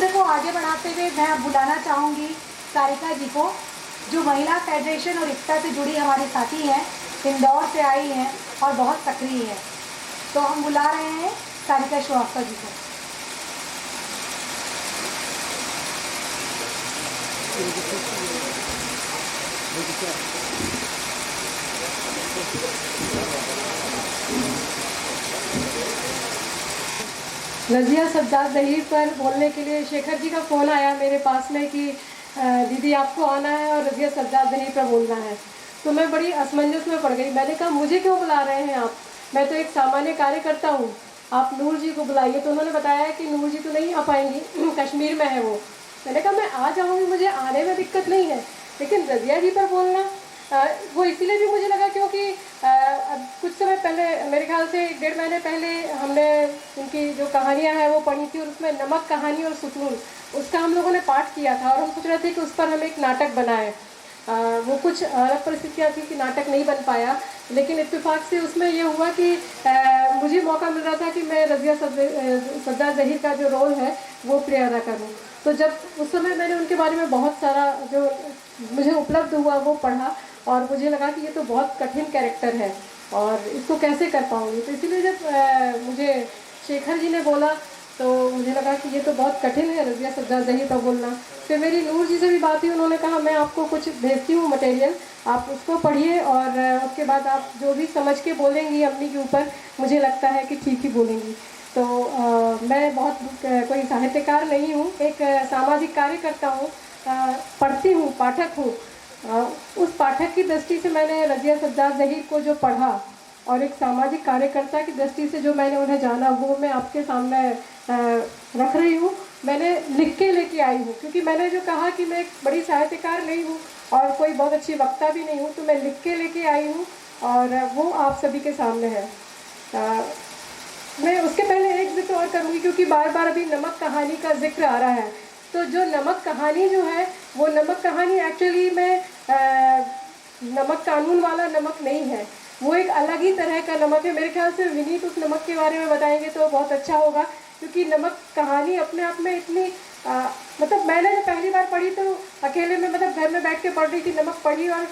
सत्र को आगे बढ़ाते हुए मैं बुलाना चाहूँगी सारिका जी को, जो महिला फेडरेशन और एकता से जुड़ी हमारी साथी हैं, इंदौर से आई हैं और बहुत सक्रिय है। तो हम बुला रहे हैं सारिका श्रीवास्तव जी को। रज़िया सज्जाद ज़हीर पर बोलने के लिए शेखर जी का फ़ोन आया मेरे पास में कि दीदी आपको आना है और रज़िया सज्जाद ज़हीर पर बोलना है। तो मैं बड़ी असमंजस में पड़ गई। मैंने कहा मुझे क्यों बुला रहे हैं आप, मैं तो एक सामान्य कार्यकर्ता हूँ, आप नूर जी को बुलाइए। तो उन्होंने बताया कि नूर जी तो नहीं आ पाएंगी, कश्मीर में है वो। मैंने कहा मैं आ जाऊँगी, मुझे आने में दिक्कत नहीं है, लेकिन रज़िया जी पर बोलना वो इसीलिए भी मुझे लगा क्योंकि कुछ समय पहले, मेरे ख्याल से 1.5 महीने पहले हमने उनकी जो कहानियाँ हैं वो पढ़ी थी, और उसमें नमक कहानी और सुकून उसका हम लोगों ने पाठ किया था, और हम सोच रहे थे कि उस पर हम एक नाटक बनाएं। वो कुछ अलग परिस्थितियाँ थी कि नाटक नहीं बन पाया, लेकिन इत्तेफाक से उसमें ये हुआ कि मुझे मौका मिल रहा था कि मैं रज़िया सज्जाद ज़हीर का जो रोल है वो प्ले अदा करूँ। तो जब उस समय मैंने उनके बारे में बहुत सारा जो मुझे उपलब्ध हुआ वो पढ़ा, और मुझे लगा कि ये तो बहुत कठिन कैरेक्टर है और इसको कैसे कर पाऊँगी। तो इसीलिए जब मुझे शेखर जी ने बोला तो मुझे लगा कि ये तो बहुत कठिन है रज़िया सज्जाद ज़हीर पर बोलना। फिर मेरी नूर जी से भी बात हुई, उन्होंने कहा मैं आपको कुछ भेजती हूँ मटेरियल, आप उसको पढ़िए और उसके बाद आप जो भी समझ के बोलेंगी अम्मी के ऊपर, मुझे लगता है कि ठीक ही बोलेंगी। तो मैं बहुत कोई साहित्यकार नहीं हूँ, एक सामाजिक कार्यकर्ता हूँ, पढ़ती हूँ, पाठक हूँ। उस पाठक की दृष्टि से मैंने रज़िया सज्जाद ज़हीर को जो पढ़ा और एक सामाजिक कार्यकर्ता की दृष्टि से जो मैंने उन्हें जाना, वो मैं आपके सामने रख रही हूँ। मैंने लिख के लेके आई हूँ, क्योंकि मैंने जो कहा कि मैं एक बड़ी साहित्यकार नहीं हूँ और कोई बहुत अच्छी वक्ता भी नहीं हूँ, तो मैं लिख के लेके आई हूँ और वो आप सभी के सामने है। मैं उसके पहले एक जिक्र और करूँगी, क्योंकि बार बार अभी नमक कहानी का जिक्र आ रहा है। तो जो नमक कहानी जो है, वो नमक कहानी एक्चुअली में नमक कानून वाला नमक नहीं है, वो एक अलग ही तरह का नमक है। मेरे ख्याल से विनीत उस नमक के बारे में बताएंगे तो बहुत अच्छा होगा, क्योंकि नमक कहानी अपने आप में इतनी मतलब मैंने जब पहली बार पढ़ी तो अकेले में, मतलब घर में बैठ के पढ़ रही थी, नमक पढ़ी और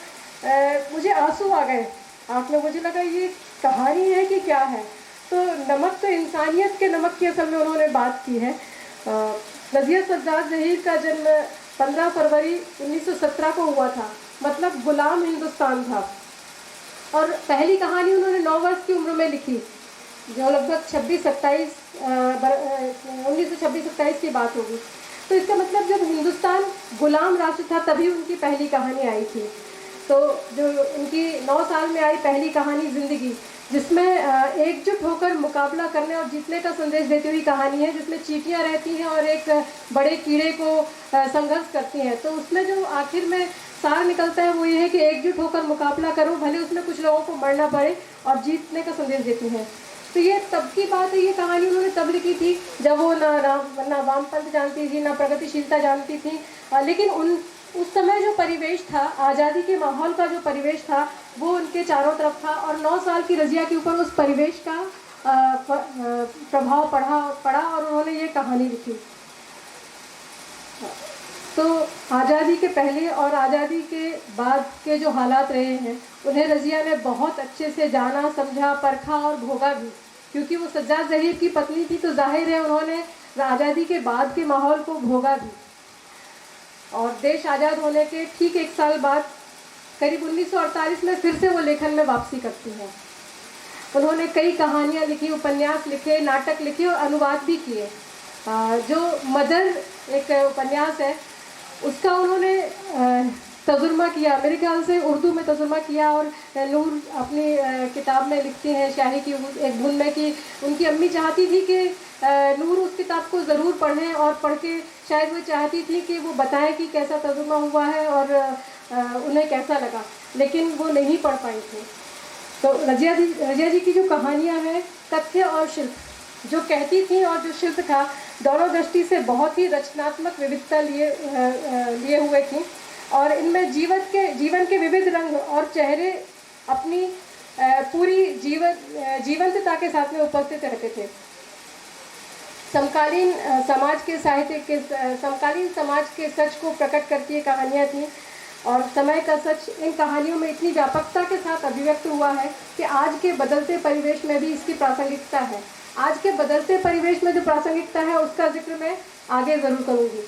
मुझे आंसू आ गए आँख में। मुझे लगा ये कहानी है कि क्या है। तो नमक तो इंसानियत के नमक की असल में उन्होंने बात की है। रज़िया सज्जाद ज़हीर का जन्म 15 फरवरी 1917 को हुआ था, मतलब गुलाम हिंदुस्तान था। और पहली कहानी उन्होंने 9 वर्ष की उम्र में लिखी, जो लगभग 1926-27 की बात होगी। तो इसका मतलब जब हिंदुस्तान गुलाम राष्ट्र था तभी उनकी पहली कहानी आई थी। तो जो उनकी 9 साल में आई पहली कहानी ज़िंदगी, जिसमें एकजुट होकर मुकाबला करने और जीतने का संदेश देती हुई कहानी है, जिसमें चींटियाँ रहती हैं और एक बड़े कीड़े को संघर्ष करती हैं। तो उसमें जो आखिर में सार निकलता है वो ये है कि एकजुट होकर मुकाबला करो, भले उसमें कुछ लोगों को मरना पड़े, और जीतने का संदेश देती हैं। तो ये तब की बात है, ये कहानी उन्होंने तब लिखी थी जब वो ना वामपंथ जानती थी, ना प्रगतिशीलता जानती थी। लेकिन उस समय जो परिवेश था, आज़ादी के माहौल का जो परिवेश था, वो उनके चारों तरफ था, और 9 साल की रज़िया के ऊपर उस परिवेश का प्रभाव पड़ा और उन्होंने ये कहानी लिखी। तो आज़ादी के पहले और आज़ादी के बाद के जो हालात रहे हैं, उन्हें रज़िया ने बहुत अच्छे से जाना, समझा, परखा और भोगा भी। क्योंकि वो सज्जाद ज़हीर की पत्नी थी, तो जाहिर है उन्होंने आज़ादी के बाद के माहौल को भोगा भी। और देश आज़ाद होने के ठीक 1 साल बाद, करीब 1948 में फिर से वो लेखन में वापसी करती हैं। उन्होंने कई कहानियाँ लिखी, उपन्यास लिखे, नाटक लिखे और अनुवाद भी किए। जो मदर एक उपन्यास है, उसका उन्होंने तर्जुमा किया, मेरे ख्याल से उर्दू में तर्जुमा किया। और नूर अपनी किताब में लिखती हैं शाही की एक धुन में कि उनकी अम्मी चाहती थी कि नूर उस किताब को ज़रूर पढ़ें, और पढ़ के शायद वो चाहती थी कि वो बताएं कि कैसा तर्जुमा हुआ है और उन्हें कैसा लगा, लेकिन वो नहीं पढ़ पाई थी। तो रज़िया जी की जो कहानियाँ हैं, तथ्य और शिल्प, जो कहती थी और जो शिल्प था, दोनों दृष्टि से बहुत ही रचनात्मक विविधता लिए हुए थी। और इनमें जीवन के विविध रंग और चेहरे अपनी पूरी जीवंतता के साथ में उपस्थित रहते थे। समाज के साहित्य के समकालीन समाज के सच को प्रकट करती ये कहानियाँ थीं। और समय का सच इन कहानियों में इतनी व्यापकता के साथ अभिव्यक्त हुआ है कि आज के बदलते परिवेश में भी इसकी प्रासंगिकता है। आज के बदलते परिवेश में जो प्रासंगिकता है उसका जिक्र मैं आगे ज़रूर करूँगी।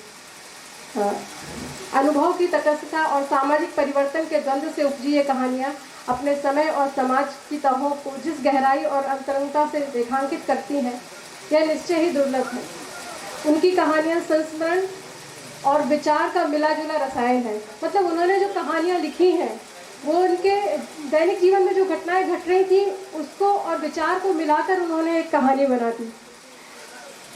अनुभव की तटस्थता और सामाजिक परिवर्तन के द्वंद्व से उपजी ये कहानियाँ अपने समय और समाज की तहों को जिस गहराई और अंतरंगता से रेखांकित करती हैं, यह निश्चय ही दुर्लभ है। उनकी कहानियाँ संस्मरण और विचार का मिला जुला रसायन है। मतलब उन्होंने जो कहानियाँ लिखी हैं वो उनके दैनिक जीवन में जो घटनाएं घट रही थी उसको और विचार को मिलाकर उन्होंने एक कहानी बना दी,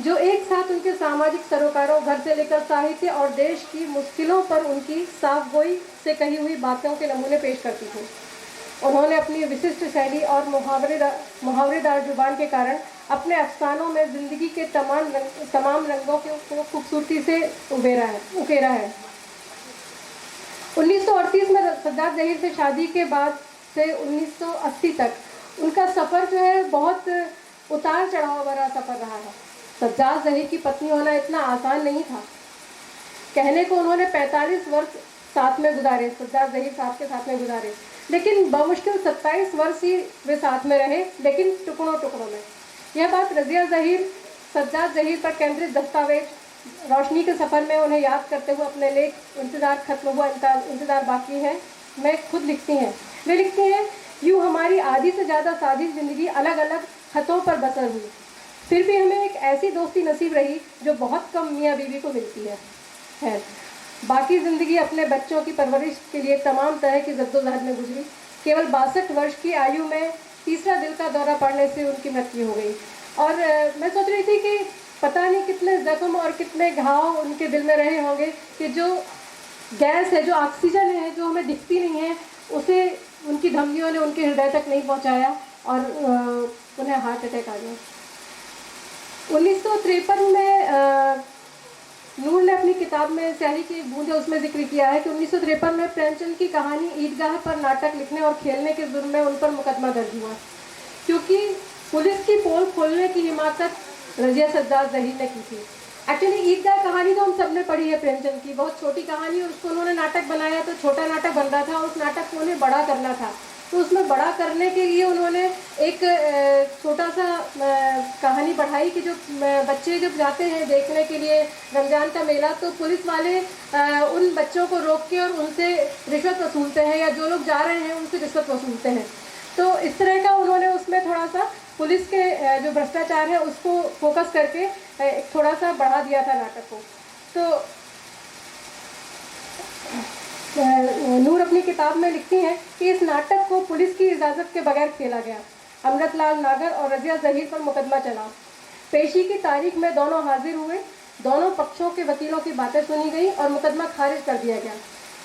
जो एक साथ उनके सामाजिक सरोकारों, घर से लेकर साहित्य और देश की मुश्किलों पर उनकी साफ गोई से कही हुई बातों के नमूने पेश करती थी। उन्होंने अपनी विशिष्ट शैली और मुहावरेदार जुबान के कारण अपने अफसानों में जिंदगी के तमाम रंगों को खूबसूरती से उकेरा है। 1938 में सज्जाद ज़हीर से शादी के बाद से 1980 तक उनका सफ़र जो है बहुत उतार चढ़ाव भरा सफ़र रहा है। सज्जाद ज़हीर की पत्नी होना इतना आसान नहीं था। कहने को उन्होंने 45 वर्ष साथ में गुजारे, सज्जाद ज़हीर साहब के साथ में गुजारे, लेकिन बमुश्किल 27 वर्ष ही वे साथ में रहे, लेकिन टुकड़ों टुकड़ों में। यह बात रज़िया ज़हीर सज्जाद ज़हीर पर केंद्रित दस्तावेज रोशनी के सफ़र में उन्हें याद करते हुए अपने लेख इंतज़ार खत्म हुआ इंतज़ार बाकी है मैं खुद लिखती हैं। वे लिखती हैं, यूँ हमारी आधी से ज़्यादा सादी ज़िंदगी अलग अलग खतों पर बसर हुई, फिर भी हमें एक ऐसी दोस्ती नसीब रही जो बहुत कम मियाँ बीवी को मिलती है। बाकी ज़िंदगी अपने बच्चों की परवरिश के लिए तमाम तरह की जद्दोजहद में गुजरी। केवल 62 वर्ष की आयु में तीसरा दिल का दौरा पड़ने से उनकी मृत्यु हो गई। और मैं सोच रही थी कि पता नहीं कितने जख्म और कितने घाव उनके दिल में रहे होंगे कि जो गैस है, जो ऑक्सीजन है, जो हमें दिखती नहीं है, उसे उनकी धमनियों ने उनके हृदय तक नहीं पहुंचाया और उन्हें हार्ट अटैक आ गया। 1953 में नूर ने अपनी किताब में स्याही की बूंदें उसमें जिक्र किया है कि 1953 में प्रेमचंद की कहानी ईदगाह पर नाटक लिखने और खेलने के जुर्म में उन पर मुकदमा दर्ज हुआ, क्योंकि पुलिस की पोल खोलने की हिमाकत रज़िया सज्जाद ज़हीर ने की थी। एक्चुअली ईदगाह कहानी तो हम सब ने पढ़ी है प्रेमचंद की, बहुत छोटी कहानी, और उसको उन्होंने नाटक बनाया तो छोटा नाटक बन रहा था, उस नाटक को उन्हें बड़ा करना था। तो उसमें बड़ा करने के लिए उन्होंने एक छोटा सा कहानी बढ़ाई कि जो बच्चे जब जाते हैं देखने के लिए रमज़ान का मेला, तो पुलिस वाले उन बच्चों को रोक के और उनसे रिश्वत वसूलते हैं, या जो लोग जा रहे हैं उनसे रिश्वत वसूलते हैं। तो इस तरह का उन्होंने उसमें थोड़ा सा पुलिस के जो भ्रष्टाचार है उसको फोकस करके थोड़ा सा बढ़ा दिया था नाटक को। तो नूर अपनी किताब में लिखती हैं कि इस नाटक को पुलिस की इजाज़त के बगैर खेला गया। अमृतलाल नागर और रज़िया ज़हीर पर मुकदमा चला। पेशी की तारीख में दोनों हाजिर हुए, दोनों पक्षों के वकीलों की बातें सुनी गई और मुकदमा खारिज कर दिया गया।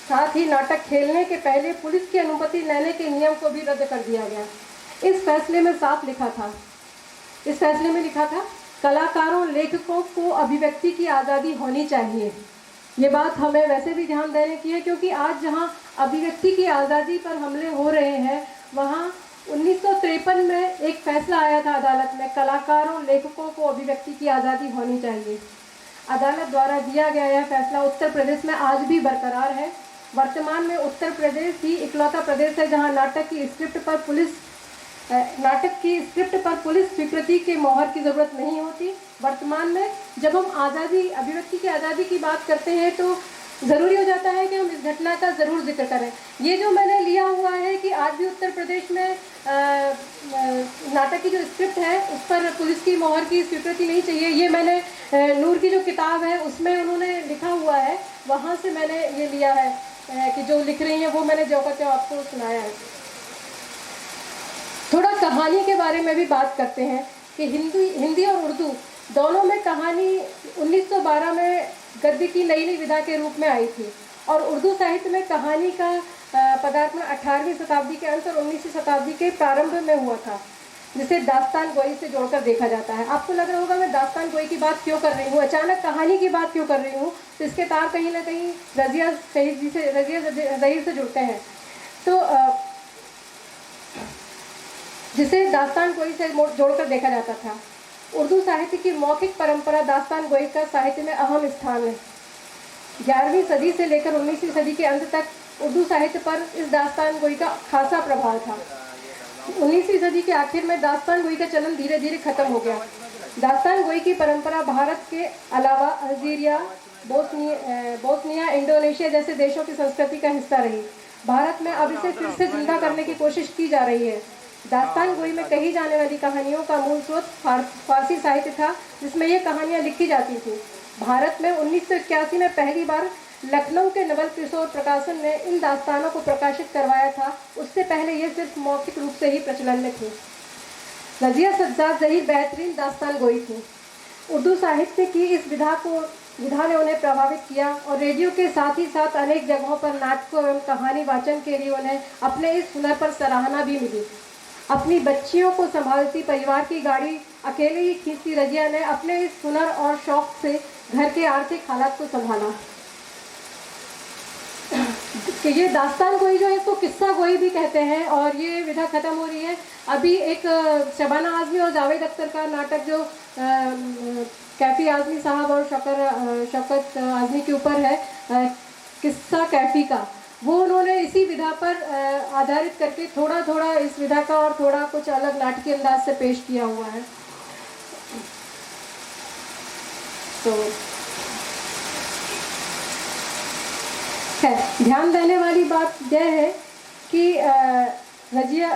साथ ही नाटक खेलने के पहले पुलिस की अनुमति लेने के नियम को भी रद्द कर दिया गया। इस फैसले में लिखा था, कलाकारों, लेखकों को अभिव्यक्ति की आज़ादी होनी चाहिए। ये बात हमें वैसे भी ध्यान देने की है, क्योंकि आज जहाँ अभिव्यक्ति की आज़ादी पर हमले हो रहे हैं, वहाँ 1953 में एक फैसला आया था अदालत में, कलाकारों, लेखकों को अभिव्यक्ति की आज़ादी होनी चाहिए। अदालत द्वारा दिया गया यह फैसला उत्तर प्रदेश में आज भी बरकरार है। वर्तमान में उत्तर प्रदेश ही इकलौता प्रदेश है जहाँ नाटक की स्क्रिप्ट पर पुलिस स्वीकृति के मोहर की ज़रूरत नहीं होती। वर्तमान में जब हम अभिव्यक्ति की आज़ादी की बात करते हैं तो ज़रूरी हो जाता है कि हम इस घटना का ज़रूर जिक्र करें। ये जो मैंने लिया हुआ है कि आज भी उत्तर प्रदेश में नाटक की जो स्क्रिप्ट है उस पर पुलिस की मोहर की स्वीकृति नहीं चाहिए, ये मैंने नूर की जो किताब है उसमें उन्होंने लिखा हुआ है, वहाँ से मैंने ये लिया है कि जो लिख रही हैं वो मैंने जो का त्यों आपको सुनाया है। थोड़ा कहानी के बारे में भी बात करते हैं कि हिंदी और उर्दू दोनों में कहानी 1912 में गद्य की नई विधा के रूप में आई थी, और उर्दू साहित्य में कहानी का पदार्पण 18वीं शताब्दी के अंत और 19वीं शताब्दी के प्रारंभ में हुआ था, जिसे दास्तान गोई से जोड़कर देखा जाता है। आपको लग रहा होगा मैं दास्तान गोई की बात क्यों कर रही हूँ, अचानक कहानी की बात क्यों कर रही हूँ, तो इसके तार कहीं ना कहीं रज़िया ज़हीर से जुड़ते हैं। तो जिसे दास्तान गोई से जोड़कर देखा जाता था। उर्दू साहित्य की मौखिक परंपरा दास्तान गोई का साहित्य में अहम स्थान है। 11वीं सदी से लेकर 19वीं सदी के अंत तक उर्दू साहित्य पर इस दास्तान गोई का खासा प्रभाव था। 19वीं सदी के आखिर में दास्तान गोई का चलन धीरे धीरे खत्म हो गया। दास्तान गोई की परंपरा भारत के अलावा अल्जीरिया, बोस्निया, इंडोनेशिया जैसे देशों की संस्कृति का हिस्सा रही। भारत में अब इसे फिर से जिंदा करने की कोशिश की जा रही है। दास्तान गोई में कही जाने वाली कहानियों का मूल स्रोत फारसी साहित्य था, जिसमें ये कहानियां लिखी जाती थी। भारत में 1981 में पहली बार लखनऊ के नवल किशोर प्रकाशन ने इन दास्तानों को प्रकाशित करवाया था। उससे पहले ये सिर्फ मौखिक रूप से ही प्रचलन में थी। रज़िया सज्जाद ज़हीर बेहतरीन दास्तान गोई थी। उर्दू साहित्य की इस विधा ने उन्हें प्रभावित किया और रेडियो के साथ ही साथ अनेक जगहों पर नाटकों एवं कहानी वाचन के लिए उन्हें अपने इस हुनर पर सराहना भी मिली। अपनी बच्चियों को संभालती, परिवार की गाड़ी अकेले ही खींचती रज़िया ने अपने इस हुनर और शौक से घर के आर्थिक हालात को संभाला। कि ये दास्तान गोई जो है इसको किस्सा गोई भी कहते हैं और ये विधा खत्म हो रही है। अभी एक शबाना आज़मी और जावेद अख्तर का नाटक जो कैफ़ी आज़मी साहब और शौकत आज़मी के ऊपर है, किस्सा कैफ़ी का, वो उन्होंने इसी विधा पर आधारित करके थोड़ा थोड़ा इस विधा का और थोड़ा कुछ अलग नाटकीय अंदाज से पेश किया हुआ है। तो ध्यान देने वाली बात यह है कि रज़िया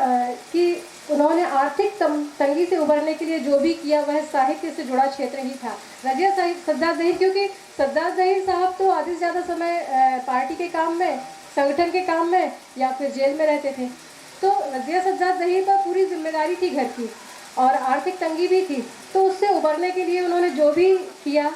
कि उन्होंने आर्थिक तंगी से उबरने के लिए जो भी किया वह साहित्य से जुड़ा क्षेत्र ही था। रज़िया सज्जाद ज़हीर, क्योंकि सज्जाद ज़हीर साहब तो आधे से ज़्यादा समय पार्टी के काम में, संगठन के काम में या फिर जेल में रहते थे, तो रज़िया सज्जाद ज़हीर पर पूरी जिम्मेदारी थी घर की और आर्थिक तंगी भी थी। तो उससे उबरने के लिए उन्होंने जो भी किया,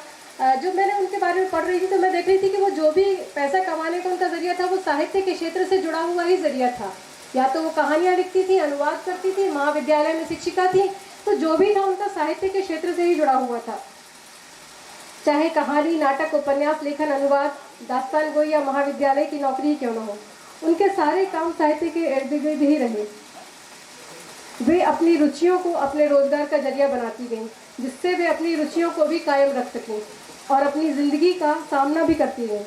जो मैंने उनके बारे में पढ़ रही थी तो मैं देख रही थी कि वो जो भी पैसा कमाने का उनका ज़रिया था वो साहित्य के क्षेत्र से जुड़ा हुआ ही ज़रिया था। या तो वो कहानियाँ लिखती थी, अनुवाद करती थी, महाविद्यालय में शिक्षिका थी, तो जो भी था उनका साहित्य के क्षेत्र से ही जुड़ा हुआ था। चाहे कहानी, नाटक, उपन्यास लेखन, अनुवाद, दास्तान गोई या महाविद्यालय की नौकरी क्यों न हो, उनके सारे काम साहित्य के इर्द गिर्द ही रहे। वे अपनी रुचियों को अपने रोजगार का जरिया बनाती गईं, जिससे वे अपनी रुचियों को भी कायम रख सकें और अपनी ज़िंदगी का सामना भी करती गईं।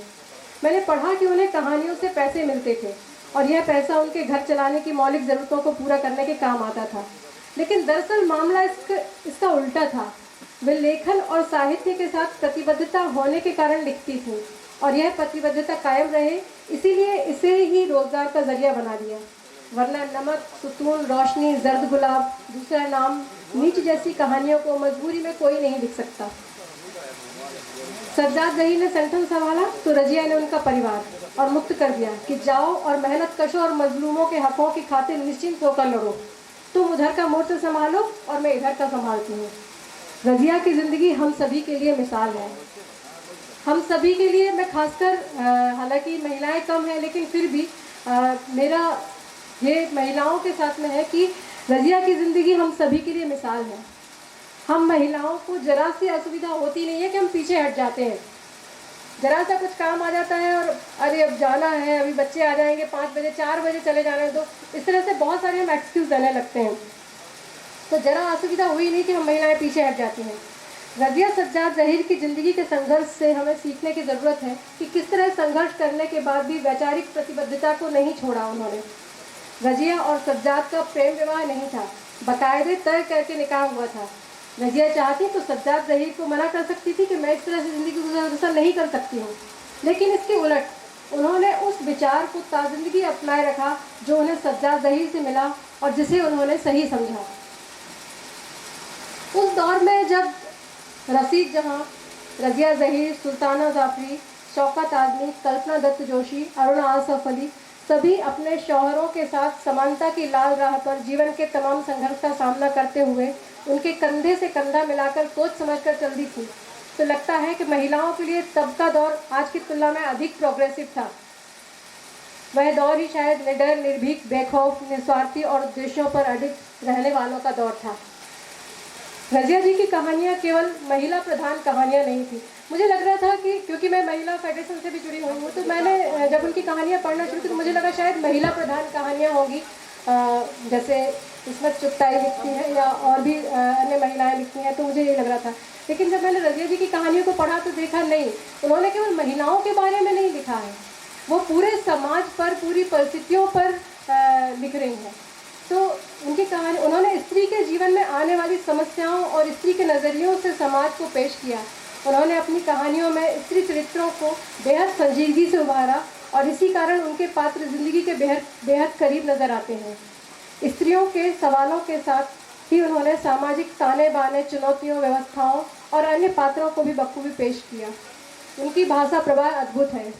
मैंने पढ़ा कि उन्हें कहानियों से पैसे मिलते थे और यह पैसा उनके घर चलाने की मौलिक ज़रूरतों को पूरा करने के काम आता था। लेकिन दरअसल मामला इसका उल्टा था। वे लेखन और साहित्य के साथ प्रतिबद्धता होने के कारण लिखती थीं और यह प्रतिबद्धता कायम रहे, इसीलिए इसे ही रोजगार का जरिया बना दिया। वरना नमक, सुतून, रोशनी, जर्द गुलाब, दूसरा नाम, नीच जैसी कहानियों को मजबूरी में कोई नहीं लिख सकता। सज्जाद ज़हीर ने संगठन संभाला तो रज़िया ने उनका परिवार और मुक्त कर दिया कि जाओ और मेहनत कशों और मजलूमों के हकों की खातिर निश्चिंत होकर लड़ो। तुम उधर का मोर्चा संभालो और मैं इधर का संभालती हूँ। रज़िया की ज़िंदगी हम सभी के लिए मिसाल है। हम सभी के लिए, मैं खासकर, हालांकि महिलाएं कम हैं लेकिन फिर भी मेरा ये महिलाओं के साथ में है कि रज़िया की ज़िंदगी हम सभी के लिए मिसाल है। हम महिलाओं को जरा सी असुविधा होती नहीं है कि हम पीछे हट जाते हैं। जरा सा कुछ काम आ जाता है और अरे अब जाना है, अभी बच्चे आ जाएंगे, 5 बजे 4 बजे चले जाना है, तो इस तरह से बहुत सारे हम एक्सक्यूज़ देने लगते हैं। तो जरा असुविधा हुई नहीं कि हम महिलाएं पीछे हट जाती हैं। रज़िया सज्जाद ज़हीर की ज़िंदगी के संघर्ष से हमें सीखने की ज़रूरत है कि किस तरह संघर्ष करने के बाद भी वैचारिक प्रतिबद्धता को नहीं छोड़ा उन्होंने। रज़िया और सज्जाद का प्रेम विवाह नहीं था, बाकायदे तय करके निकाह हुआ था। रज़िया चाहती तो सज्जाद ज़हीर को मना कर सकती थी कि मैं इस तरह से ज़िंदगी गुजर नहीं कर सकती हूँ, लेकिन इसके उलट उन्होंने उस विचार को ताज़िंदगी अपनाए रखा जो उन्हें सज्जाद ज़हीर से मिला और जिसे उन्होंने सही समझा। उस दौर में जब रशीद जहाँ, रज़िया ज़हीर, सुल्ताना जाफरी, शौकत आज़मी, कल्पना दत्त जोशी, अरुणा आसफ अली सभी अपने शौहरों के साथ समानता की लाल राह पर जीवन के तमाम संघर्ष का सामना करते हुए उनके कंधे से कंधा मिलाकर सोच समझकर चल दी थी, तो लगता है कि महिलाओं के लिए तब का दौर आज की तुलना में अधिक प्रोग्रेसिव था। वह दौर ही शायद निडर, निर्भीक, बेखौफ, निस्वार्थी और उद्देश्यों पर अडिग रहने वालों का दौर था। रज़िया जी की कहानियाँ केवल महिला प्रधान कहानियाँ नहीं थी। मुझे लग रहा था कि क्योंकि मैं महिला फेडरेशन से भी जुड़ी हुई हूँ, तो मैंने जब उनकी कहानियाँ पढ़ना शुरू की तो मुझे लगा शायद महिला प्रधान कहानियाँ होंगी जैसे इसमें चुगताई लिखती है या और भी अन्य महिलाएं लिखती हैं, तो मुझे ये लग रहा था। लेकिन जब मैंने रज़िया जी की कहानियों को पढ़ा तो देखा नहीं, उन्होंने केवल महिलाओं के बारे में नहीं लिखा है, वो पूरे समाज पर, पूरी परिस्थितियों पर लिख रही हैं। तो उनकी कहानी, उन्होंने स्त्री के जीवन में आने वाली समस्याओं और स्त्री के नज़रियों से समाज को पेश किया। उन्होंने अपनी कहानियों में स्त्री चरित्रों को बेहद संजीदगी से उभारा और इसी कारण उनके पात्र जिंदगी के बेहद करीब नजर आते हैं। स्त्रियों के सवालों के साथ ही उन्होंने सामाजिक ताने बाने, चुनौतियों, व्यवस्थाओं और अन्य पात्रों को भी बखूबी पेश किया। उनकी भाषा प्रवाह अद्भुत है।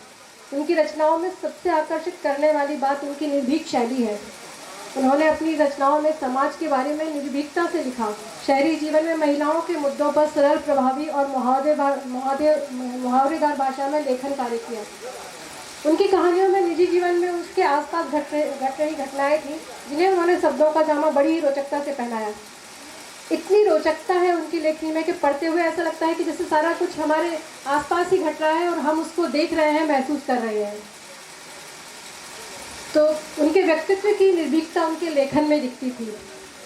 उनकी रचनाओं में सबसे आकर्षित करने वाली बात उनकी निर्भीक शैली है। उन्होंने अपनी रचनाओं में समाज के बारे में निर्भीकता से लिखा, शहरी जीवन में महिलाओं के मुद्दों पर सरल, प्रभावी और मुहावरेदार भाषा में लेखन कार्य किया। उनकी कहानियों में निजी जीवन में उसके आसपास घट रही घटनाएं थी, जिन्हें उन्होंने शब्दों का जामा बड़ी रोचकता से पहनाया। इतनी रोचकता है उनकी लेखनी में कि पढ़ते हुए ऐसा लगता है कि जैसे सारा कुछ हमारे आसपास ही घट रहा है और हम उसको देख रहे हैं, महसूस कर रहे हैं। तो उनके व्यक्तित्व की निर्भीकता उनके लेखन में दिखती थी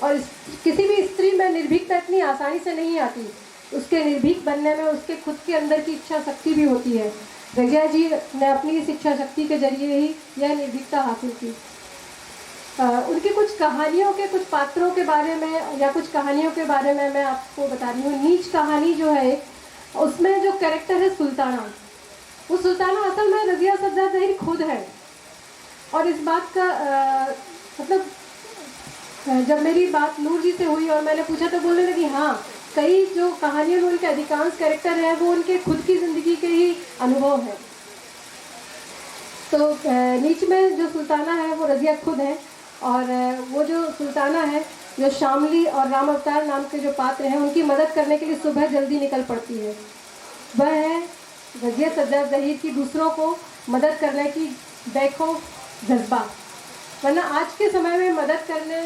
और किसी भी स्त्री में निर्भीकता इतनी आसानी से नहीं आती। उसके निर्भीक बनने में उसके खुद के अंदर की इच्छा शक्ति भी होती है। रज़िया जी ने अपनी इस इच्छा शक्ति के जरिए ही यह निर्भीकता हासिल की। उनकी कुछ कहानियों के कुछ पात्रों के बारे में या कुछ कहानियों के बारे में मैं आपको बता रही हूँ। नीच कहानी जो है, उसमें जो कैरेक्टर है सुल्ताना, वो सुल्ताना असल में रज़िया सज्जाद ज़हीर खुद है। और इस बात का मतलब जब मेरी बात नूर जी से हुई और मैंने पूछा तो बोलने लगी हाँ, कई जो कहानियों में उनके अधिकांश कैरेक्टर हैं वो उनके खुद की ज़िंदगी के ही अनुभव हैं। तो नीच में जो सुल्ताना है वो रज़िया खुद है और वो जो सुल्ताना है, जो शामली और राम अवतार नाम के जो पात्र हैं, उनकी मदद करने के लिए सुबह जल्दी निकल पड़ती है। वह है रज़िया सज्जाद ज़हीर की दूसरों को मदद करने की बेखौफ जज्बा। वरना आज के समय में मदद करने,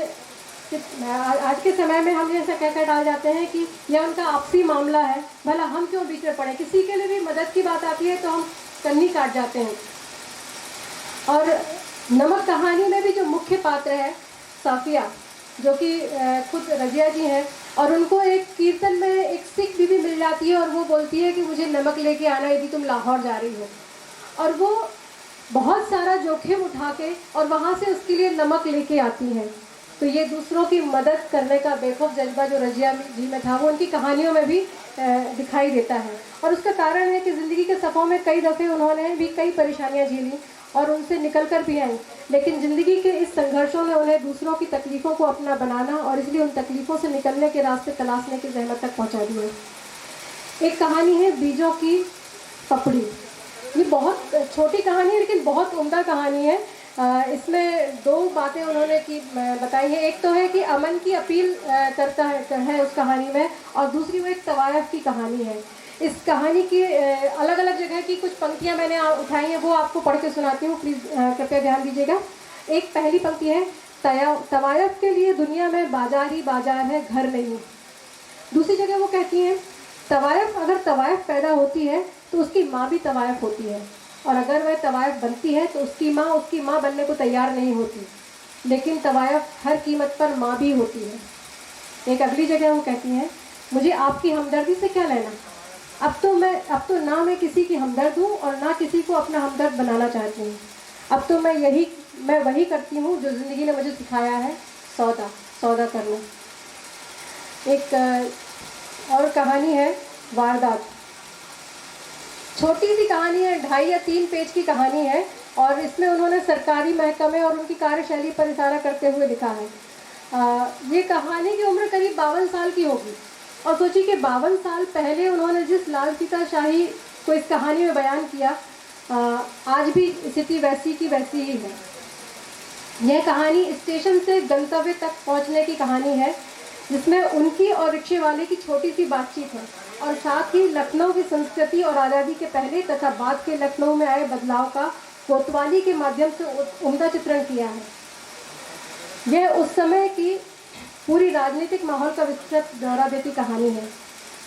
आज के समय में हम ऐसा कहकर डाल जाते हैं कि यह उनका आपसी मामला है, भला हम क्यों बीच में पड़े। किसी के लिए भी मदद की बात आती है तो हम कन्नी काट जाते हैं। और नमक कहानी में भी जो मुख्य पात्र है साफिया, जो कि खुद रज़िया जी हैं, और उनको एक कीर्तन में एक सिख बीवी मिल जाती है और वो बोलती है कि मुझे नमक लेके आना यदि तुम लाहौर जा रही हो। और वो बहुत सारा जोखिम उठा के और वहाँ से उसके लिए नमक लेके आती हैं। तो ये दूसरों की मदद करने का बेखौफ जज्बा जो रज़िया जी में था वो उनकी कहानियों में भी दिखाई देता है। और उसका कारण है कि ज़िंदगी के सफ़ों में कई दफ़े उन्होंने भी कई परेशानियाँ झेली और उनसे निकल कर भी आई, लेकिन ज़िंदगी के इस संघर्षों ने उन्हें दूसरों की तकलीफ़ों को अपना बनाना और इसलिए उन तकलीफ़ों से निकलने के रास्ते तलाशने की ज़हमत तक पहुँचा दी है। एक कहानी है बीजों की पपड़ी। ये बहुत छोटी कहानी है लेकिन बहुत उम्दा कहानी है। इसमें दो बातें उन्होंने की बताई है। एक तो है कि अमन की अपील करता है उस कहानी में, और दूसरी वो एक तवायफ की कहानी है। इस कहानी की अलग अलग जगह की कुछ पंक्तियां मैंने उठाई हैं, वो आपको पढ़ के सुनाती हूँ, प्लीज़ कृपया ध्यान दीजिएगा। एक पहली पंक्ति है, तवायफ के लिए दुनिया में बाजार ही बाजार है, घर नहीं। दूसरी जगह वो कहती हैं, तवायफ अगर तवायफ पैदा होती है तो उसकी माँ भी तवायफ होती है, और अगर वह तवायफ बनती है तो उसकी माँ बनने को तैयार नहीं होती, लेकिन तवायफ हर कीमत पर माँ भी होती है। एक अगली जगह वो कहती हैं, मुझे आपकी हमदर्दी से क्या लेना, अब तो ना मैं किसी की हमदर्द हूँ और ना किसी को अपना हमदर्द बनाना चाहती हूँ। अब तो मैं वही करती हूँ जो ज़िंदगी ने मुझे सिखाया है, सौदा करना। एक और कहानी है वारदात। छोटी सी कहानी है, 2.5 या 3 पेज की कहानी है, और इसमें उन्होंने सरकारी महकमे और उनकी कार्यशैली पर इशारा करते हुए लिखा है। ये कहानी की उम्र करीब 52 साल की होगी, और सोचिए कि 52 साल पहले उन्होंने जिस लाल सीताशाही को इस कहानी में बयान किया, आज भी स्थिति वैसी की वैसी ही है। यह कहानी स्टेशन से गंतव्य तक पहुंचने की कहानी है, जिसमें उनकी और रिक्शे वाले की छोटी सी बातचीत है, और साथ ही लखनऊ की संस्कृति और आज़ादी के पहले तथा बाद के लखनऊ में आए बदलाव का कोतवाली के माध्यम से उम्दा चित्रण किया है। यह उस समय की पूरी राजनीतिक माहौल का विस्तृत ब्यौरा देती कहानी है।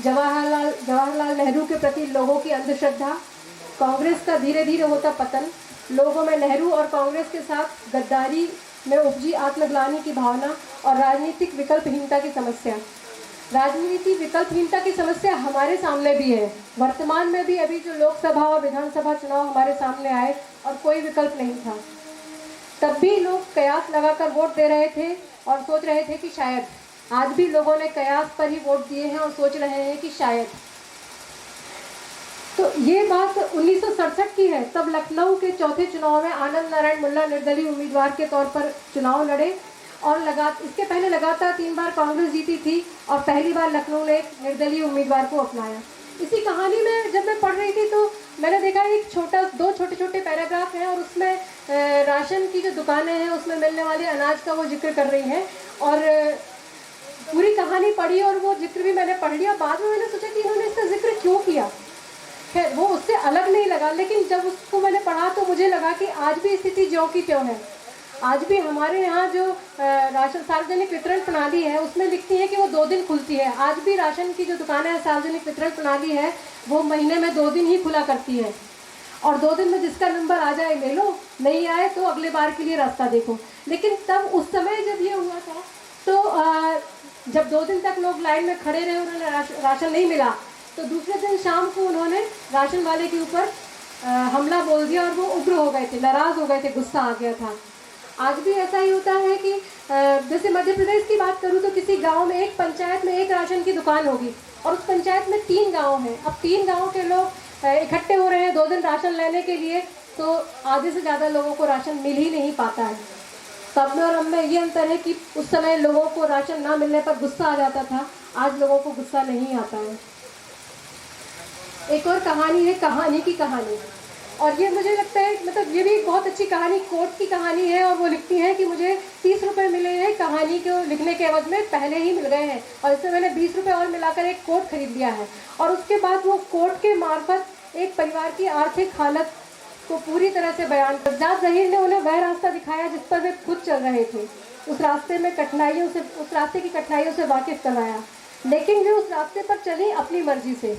जवाहरलाल नेहरू के प्रति लोगों की अंधश्रद्धा, कांग्रेस का धीरे धीरे होता पतन, लोगों में नेहरू और कांग्रेस के साथ गद्दारी में उपजी आत्मग्लानि की भावना और राजनीतिक विकल्पहीनता की समस्या। राजनीति विकल्पहीनता की समस्या हमारे सामने भी है। वर्तमान में भी अभी जो लोकसभा और विधानसभा चुनाव हमारे सामने आए और कोई विकल्प नहीं था, तब भी लोग कयास लगाकर वोट दे रहे थे और सोच रहे थे कि शायद। आज भी लोगों ने कयास पर ही वोट दिए हैं और सोच रहे हैं कि शायद। तो ये बात 1967 की है। तब लखनऊ के चौथे चुनाव में आनंद नारायण मुल्ला निर्दलीय उम्मीदवार के तौर पर चुनाव लड़े और इसके पहले लगातार 3 बार कांग्रेस जीती थी और पहली बार लखनऊ ने एक निर्दलीय उम्मीदवार को अपनाया। इसी कहानी में जब मैं पढ़ रही थी तो मैंने देखा एक दो छोटे छोटे पैराग्राफ हैं और उसमें राशन की जो दुकानें हैं उसमें मिलने वाले अनाज का वो जिक्र कर रही हैं और पूरी कहानी पढ़ी और वो जिक्र भी मैंने पढ़ लिया। बाद में मैंने सोचा कि इन्होंने इसका जिक्र क्यों किया। खैर वो उससे अलग नहीं लगा, लेकिन जब उसको मैंने पढ़ा तो मुझे लगा कि आज भी स्थिति ज्यों की त्यों है। आज भी हमारे यहाँ जो राशन सार्वजनिक वितरण प्रणाली है उसमें लिखती है कि वो 2 दिन खुलती है। आज भी राशन की जो दुकानें हैं सार्वजनिक वितरण प्रणाली है वो महीने में 2 दिन ही खुला करती है और 2 दिन में जिसका नंबर आ जाए ले लो, नहीं आए तो अगले बार के लिए रास्ता देखो। लेकिन तब उस समय जब ये हुआ था तो जब 2 दिन तक लोग लाइन में खड़े रहे, उन्होंने राशन नहीं मिला, तो दूसरे दिन शाम को उन्होंने राशन वाले के ऊपर हमला बोल दिया और वो उग्र हो गए थे, नाराज़ हो गए थे, गुस्सा आ गया था। आज भी ऐसा ही होता है कि जैसे मध्य प्रदेश की बात करूँ तो किसी गांव में एक पंचायत में एक राशन की दुकान होगी और उस पंचायत में 3 गांव हैं। अब 3 गांव के लोग इकट्ठे हो रहे हैं 2 दिन राशन लेने के लिए, तो आधे से ज़्यादा लोगों को राशन मिल ही नहीं पाता है। तब में और अब में ये अंतर है कि उस समय लोगों को राशन ना मिलने पर गुस्सा आ जाता था, आज लोगों को गुस्सा नहीं आता है। एक और कहानी है कहानी की कहानी, और ये मुझे लगता है मतलब ये भी बहुत अच्छी कहानी, कोर्ट की कहानी है और वो लिखती हैं कि मुझे 30 रुपये मिले हैं कहानी को लिखने के एवज में, पहले ही मिल गए हैं और इसमें मैंने 20 रुपये और मिलाकर एक कोट खरीद लिया है। और उसके बाद वो कोट के मार्फत एक परिवार की आर्थिक हालत को पूरी तरह से बयान कर सज्जाद ज़हीर ने उन्हें वह रास्ता दिखाया जिस पर वे खुद चल रहे थे। उस रास्ते की कठिनाइयों से वाकिफ करवाया, लेकिन वे उस रास्ते पर चली अपनी मर्जी से।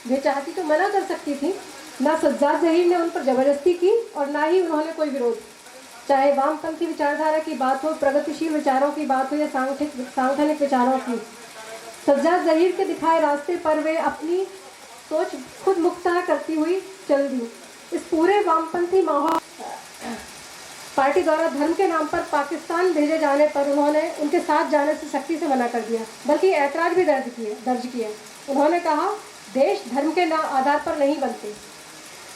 वे चाहती तो मना कर सकती थी, ना सज्जाद ज़हीर ने उन पर ज़बरदस्ती की और ना ही उन्होंने कोई विरोध। चाहे वामपंथी विचारधारा की बात हो, प्रगतिशील विचारों की बात हो या सांगठनिक विचारों की, सज्जाद ज़हीर के दिखाए रास्ते पर वे अपनी सोच खुद मुख्तः करती हुई चल दी। इस पूरे वामपंथी माहौल पार्टी द्वारा धर्म के नाम पर पाकिस्तान भेजे जाने पर उन्होंने उनके साथ जाने से सख्ती से मना कर दिया, बल्कि ऐतराज़ भी दर्ज किया। उन्होंने कहा, देश धर्म के आधार पर नहीं बनते।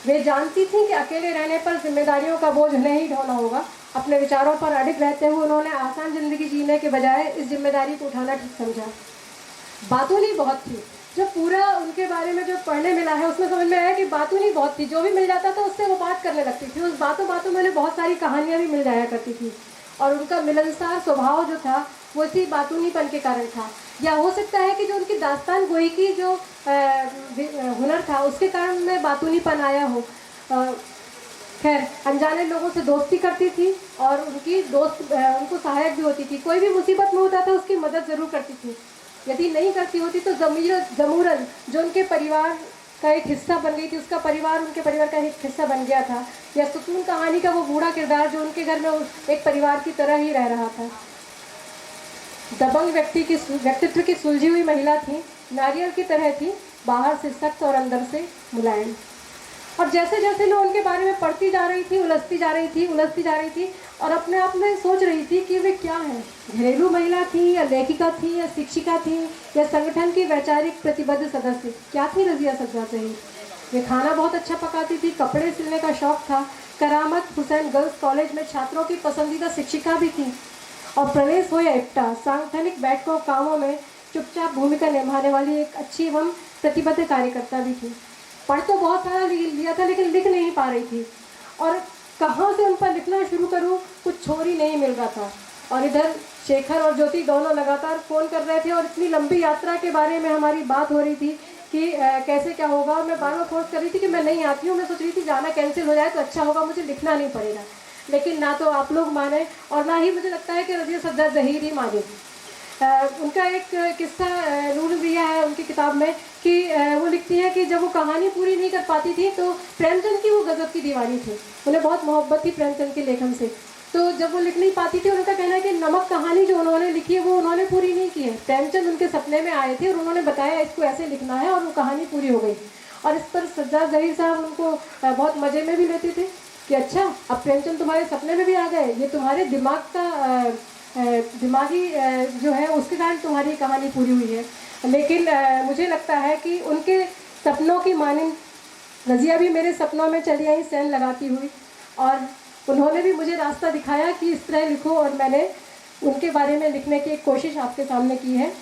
वे जानती थीं कि अकेले रहने पर जिम्मेदारियों का बोझ नहीं ढोना होगा। अपने विचारों पर अडिग रहते हुए उन्होंने आसान ज़िंदगी जीने के बजाय इस जिम्मेदारी को उठाना ठीक समझा। बातूनी बहुत थी, जो पूरा उनके बारे में जो पढ़ने मिला है उसमें समझ में आया कि बातूनी बहुत थी। जो भी मिल जाता था उससे वो बात करने लगती थी। उस बातों में उन्हें बहुत सारी कहानियाँ भी मिल जाया करती थी और उनका मिलनसार स्वभाव जो था वो इसी बातूनीपन के कारण था। या हो सकता है कि जो उनकी दास्तान गोई की जो हुनर था उसके कारण उनमें बातूनीपन आया हो। खैर, अनजाने लोगों से दोस्ती करती थी और उनको सहायक भी होती थी। कोई भी मुसीबत में होता था उसकी मदद ज़रूर करती थी। यदि नहीं करती होती तो ज़मूरन जो उनके परिवार का एक हिस्सा बन गई थी, उसका परिवार उनके परिवार का एक हिस्सा बन गया था। या सुकून कहानी का वो बूढ़ा किरदार जो उनके घर में एक परिवार की तरह ही रह रहा था। दबंग व्यक्तित्व की सुलझी हुई महिला थी, नारियल की तरह थी, बाहर से सख्त और अंदर से मुलायम। और जैसे जैसे मैं उनके बारे में पढ़ती जा रही थी, उलझती जा रही थी और अपने आप में सोच रही थी कि वे क्या हैं। घरेलू महिला थी या लेखिका थी या शिक्षिका थी या संगठन की वैचारिक प्रतिबद्ध सदस्य, क्या थी रज़िया सज्जाद ज़हीर? वे खाना बहुत अच्छा पकाती थी, कपड़े सिलने का शौक़ था, करामत हुसैन गर्ल्स कॉलेज में छात्रों की पसंदीदा शिक्षिका भी थी और प्रवेश हो या इफ्ता, सांगठनिक बैठकों कामों में चुपचाप भूमिका निभाने वाली एक अच्छी एवं प्रतिबद्ध कार्यकर्ता भी थी। पढ़ तो बहुत सारा लिया था लेकिन लिख नहीं पा रही थी और कहाँ से उन पर लिखना शुरू करूँ, कुछ छोर ही नहीं मिल रहा था। और इधर शेखर और ज्योति दोनों लगातार फ़ोन कर रहे थे और इतनी लंबी यात्रा के बारे में हमारी बात हो रही थी कि कैसे क्या होगा। और मैं बार बार फोर्स कर रही थी कि मैं नहीं आती हूँ, मैं सोच रही थी जाना कैंसिल हो जाए तो अच्छा होगा, मुझे लिखना नहीं पड़ेगा। लेकिन ना तो आप लोग माने और ना ही मुझे लगता है कि रज़िया सज्जाद ज़हीर ही माने। उनका एक किस्सा नूर दिया है उनकी किताब में कि वो लिखती है कि जब वो कहानी पूरी नहीं कर पाती थी तो प्रेमचंद की वो गज़ब की दीवानी थी। उन्हें बहुत मोहब्बत थी प्रेमचंद के लेखन से। तो जब वो लिख नहीं पाती थी, उनका कहना है कि नमक कहानी जो उन्होंने लिखी है वो उन्होंने पूरी नहीं की है। प्रेमचंद उनके सपने में आए थे और उन्होंने बताया इसको ऐसे लिखना है, और वो कहानी पूरी हो गई। और इस पर सज्जाद ज़हीर साहब उनको बहुत मज़े में भी लेते थे कि अच्छा, अब प्रेमचंद तुम्हारे सपने में भी आ गए, ये तुम्हारे दिमाग का दिमागी जो है उसके कारण तुम्हारी कहानी पूरी हुई है। लेकिन मुझे लगता है कि उनके सपनों की मानिंद रज़िया भी मेरे सपनों में चली आई सेन लगाती हुई, और उन्होंने भी मुझे रास्ता दिखाया कि इस तरह लिखो, और मैंने उनके बारे में लिखने की एक कोशिश आपके सामने की है।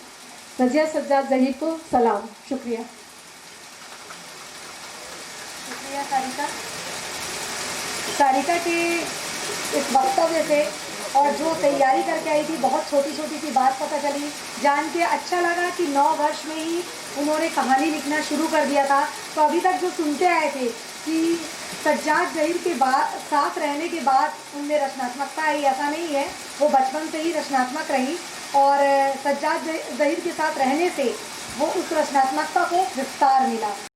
रज़िया सज्जाद ज़हीर को सलाम। शुक्रिया। शुक्रिया सारिका। सारिका के इस वक्तव्य से और जो तैयारी करके आई थी, बहुत छोटी छोटी सी बात पता चली, जान के अच्छा लगा कि 9 वर्ष में ही उन्होंने कहानी लिखना शुरू कर दिया था। तो अभी तक जो सुनते आए थे कि सज्जाद ज़हीर के बाद साथ रहने के बाद उनमें रचनात्मकता आई, ऐसा नहीं है, वो बचपन से ही रचनात्मक रही, और सज्जाद ज़हीर के साथ रहने से वो उस रचनात्मकता को विस्तार मिला।